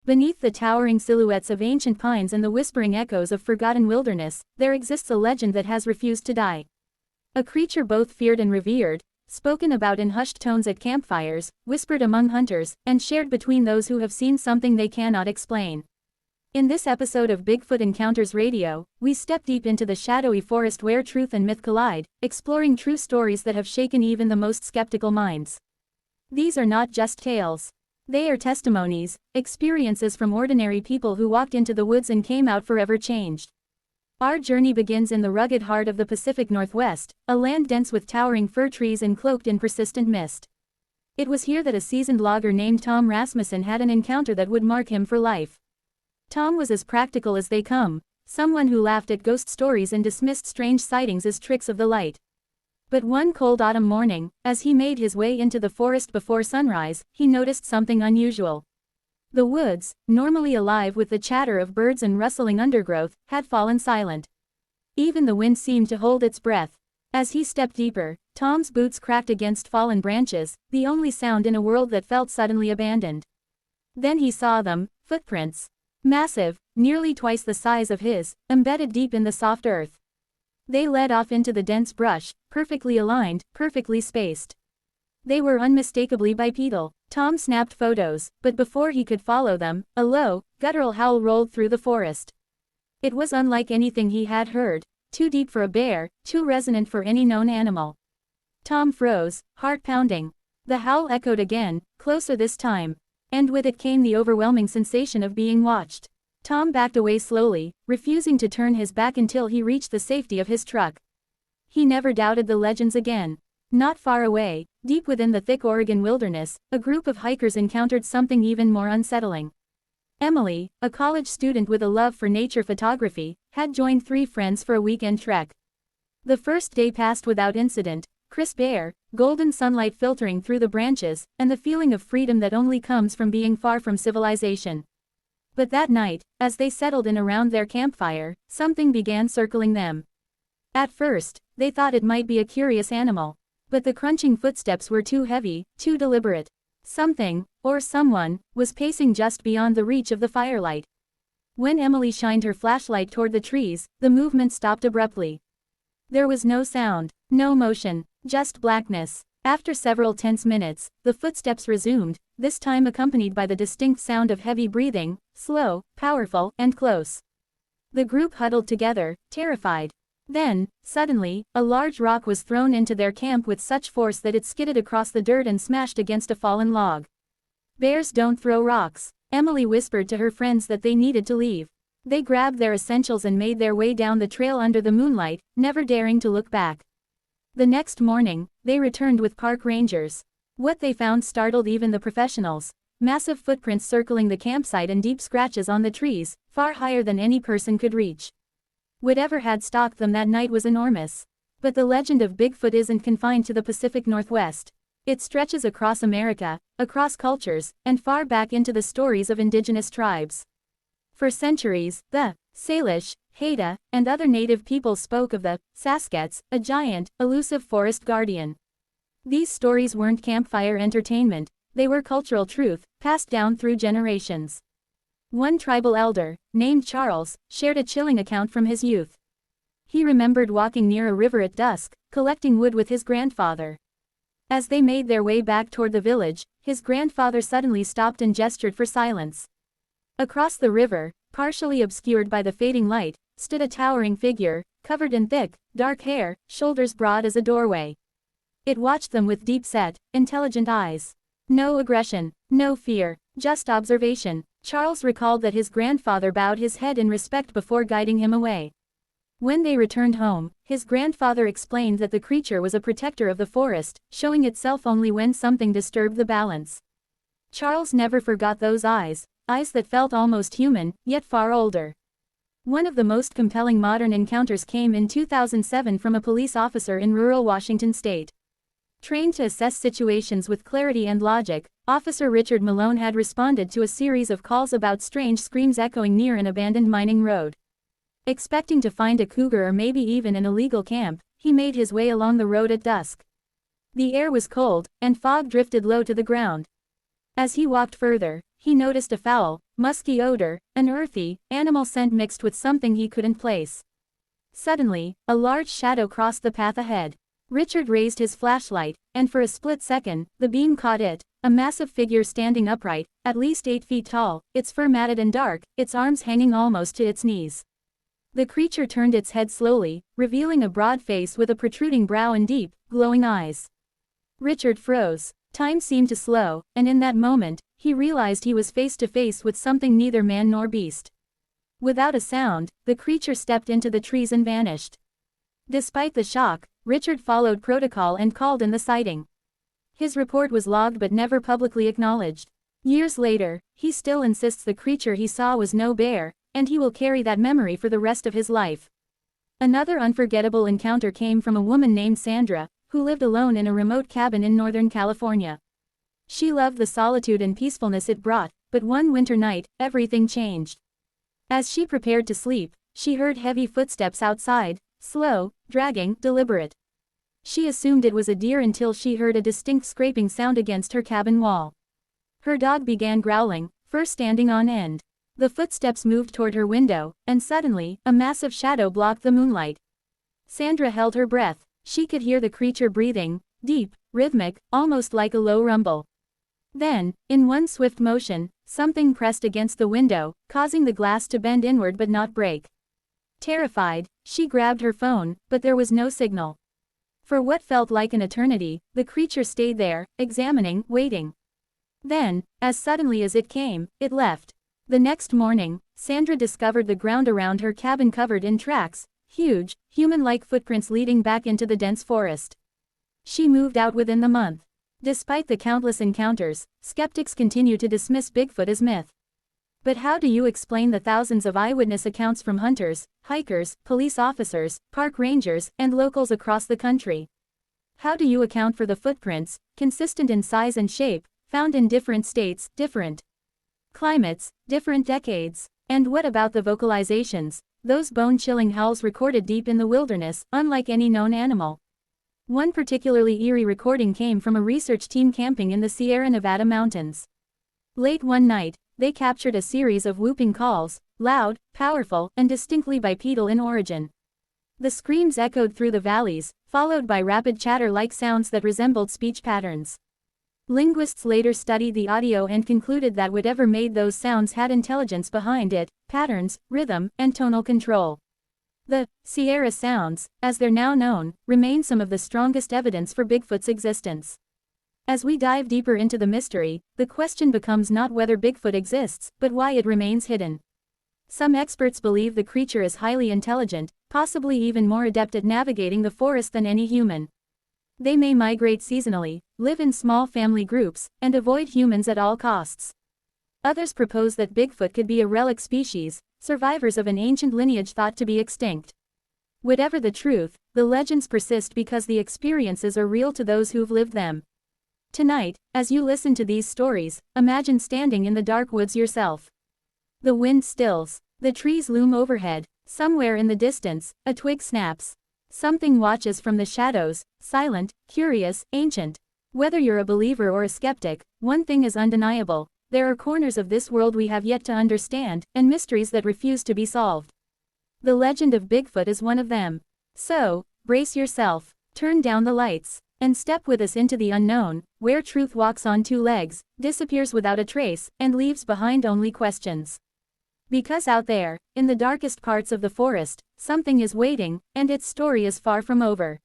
Beneath the towering silhouettes of ancient pines and the whispering echoes of forgotten wilderness, there exists a legend that has refused to die. A creature both feared and revered, spoken about in hushed tones at campfires, whispered among hunters, and shared between those who have seen something they cannot explain. In this episode of Bigfoot Encounters Radio, we step deep into the shadowy forest where truth and myth collide, exploring true stories that have shaken even the most skeptical minds. These are not just tales. They are testimonies, experiences from ordinary people who walked into the woods and came out forever changed. Our journey begins in the rugged heart of the Pacific Northwest, a land dense with towering fir trees and cloaked in persistent mist. It was here that a seasoned logger named Tom Rasmussen had an encounter that would mark him for life. Tom was as practical as they come, someone who laughed at ghost stories and dismissed strange sightings as tricks of the light. But one cold autumn morning, as he made his way into the forest before sunrise, he noticed something unusual. The woods, normally alive with the chatter of birds and rustling undergrowth, had fallen silent. Even the wind seemed to hold its breath. As he stepped deeper, Tom's boots cracked against fallen branches, the only sound in a world that felt suddenly abandoned. Then he saw them, footprints. Massive, nearly twice the size of his, embedded deep in the soft earth. They led off into the dense brush, perfectly aligned, perfectly spaced. They were unmistakably bipedal. Tom snapped photos, but before he could follow them, a low, guttural howl rolled through the forest. It was unlike anything he had heard, too deep for a bear, too resonant for any known animal. Tom froze, heart pounding. The howl echoed again, closer this time. And with it came the overwhelming sensation of being watched. Tom backed away slowly, refusing to turn his back until he reached the safety of his truck. He never doubted the legends again. Not far away, deep within the thick Oregon wilderness, a group of hikers encountered something even more unsettling. Emily, a college student with a love for nature photography, had joined 3 friends for a weekend trek. The first day passed without incident, crisp air, golden sunlight filtering through the branches, and the feeling of freedom that only comes from being far from civilization. But that night, as they settled in around their campfire, something began circling them. At first, they thought it might be a curious animal. But the crunching footsteps were too heavy, too deliberate. Something, or someone, was pacing just beyond the reach of the firelight. When Emily shined her flashlight toward the trees, the movement stopped abruptly. There was no sound, no motion, just blackness. After several tense minutes, the footsteps resumed, this time accompanied by the distinct sound of heavy breathing, slow, powerful, and close. The group huddled together, terrified. Then, suddenly, a large rock was thrown into their camp with such force that it skidded across the dirt and smashed against a fallen log. "Bears don't throw rocks." Emily whispered to her friends that they needed to leave. They grabbed their essentials and made their way down the trail under the moonlight, never daring to look back. The next morning, they returned with park rangers. What they found startled even the professionals. Massive footprints circling the campsite and deep scratches on the trees, far higher than any person could reach. Whatever had stalked them that night was enormous. But the legend of Bigfoot isn't confined to the Pacific Northwest. It stretches across America, across cultures, and far back into the stories of indigenous tribes. For centuries, the Salish, Haida, and other native peoples spoke of the Saskats, a giant, elusive forest guardian. These stories weren't campfire entertainment, they were cultural truth, passed down through generations. One tribal elder, named Charles, shared a chilling account from his youth. He remembered walking near a river at dusk, collecting wood with his grandfather. As they made their way back toward the village, his grandfather suddenly stopped and gestured for silence. Across the river, partially obscured by the fading light, stood a towering figure, covered in thick, dark hair, shoulders broad as a doorway. It watched them with deep-set, intelligent eyes. No aggression, no fear, just observation. Charles recalled that his grandfather bowed his head in respect before guiding him away. When they returned home, his grandfather explained that the creature was a protector of the forest, showing itself only when something disturbed the balance. Charles never forgot those eyes that felt almost human, yet far older. One of the most compelling modern encounters came in 2007 from a police officer in rural Washington state. Trained to assess situations with clarity and logic, Officer Richard Malone had responded to a series of calls about strange screams echoing near an abandoned mining road. Expecting to find a cougar or maybe even an illegal camp, he made his way along the road at dusk. The air was cold, and fog drifted low to the ground. As he walked further, he noticed a foul, musky odor, an earthy, animal scent mixed with something he couldn't place. Suddenly, a large shadow crossed the path ahead. Richard raised his flashlight, and for a split second, the beam caught it, a massive figure standing upright, at least 8 feet tall, its fur matted and dark, its arms hanging almost to its knees. The creature turned its head slowly, revealing a broad face with a protruding brow and deep, glowing eyes. Richard froze. Time seemed to slow, and in that moment, he realized he was face to face with something neither man nor beast. Without a sound, the creature stepped into the trees and vanished. Despite the shock, Richard followed protocol and called in the sighting. His report was logged but never publicly acknowledged. Years later, he still insists the creature he saw was no bear, and he will carry that memory for the rest of his life. Another unforgettable encounter came from a woman named Sandra, who lived alone in a remote cabin in Northern California. She loved the solitude and peacefulness it brought, but one winter night, everything changed. As she prepared to sleep, she heard heavy footsteps outside, slow, dragging, deliberate. She assumed it was a deer until she heard a distinct scraping sound against her cabin wall. Her dog began growling, fur standing on end. The footsteps moved toward her window, and suddenly, a massive shadow blocked the moonlight. Sandra held her breath. She could hear the creature breathing, deep, rhythmic, almost like a low rumble. Then, in one swift motion, something pressed against the window, causing the glass to bend inward but not break. Terrified, she grabbed her phone, but there was no signal. For what felt like an eternity, the creature stayed there, examining, waiting. Then, as suddenly as it came, it left. The next morning, Sandra discovered the ground around her cabin covered in tracks, huge, human-like footprints leading back into the dense forest. She moved out within the month. Despite the countless encounters, skeptics continue to dismiss Bigfoot as myth. But how do you explain the thousands of eyewitness accounts from hunters, hikers, police officers, park rangers, and locals across the country? How do you account for the footprints, consistent in size and shape, found in different states, different climates, different decades? And what about the vocalizations, those bone-chilling howls recorded deep in the wilderness, unlike any known animal? One particularly eerie recording came from a research team camping in the Sierra Nevada mountains. Late one night, they captured a series of whooping calls, loud, powerful, and distinctly bipedal in origin. The screams echoed through the valleys, followed by rapid chatter-like sounds that resembled speech patterns. Linguists later studied the audio and concluded that whatever made those sounds had intelligence behind it, patterns, rhythm, and tonal control. The Sierra sounds, as they're now known, remain some of the strongest evidence for Bigfoot's existence. As we dive deeper into the mystery, the question becomes not whether Bigfoot exists, but why it remains hidden. Some experts believe the creature is highly intelligent, possibly even more adept at navigating the forest than any human. They may migrate seasonally, live in small family groups, and avoid humans at all costs. Others propose that Bigfoot could be a relic species, survivors of an ancient lineage thought to be extinct. Whatever the truth, the legends persist because the experiences are real to those who've lived them. Tonight, as you listen to these stories, imagine standing in the dark woods yourself. The wind stills. The trees loom overhead. Somewhere in the distance, a twig snaps. Something watches from the shadows, silent, curious, ancient. Whether you're a believer or a skeptic, one thing is undeniable. There are corners of this world we have yet to understand, and mysteries that refuse to be solved. The legend of Bigfoot is one of them. So, brace yourself, turn down the lights, and step with us into the unknown, where truth walks on 2 legs, disappears without a trace, and leaves behind only questions. Because out there, in the darkest parts of the forest, something is waiting, and its story is far from over.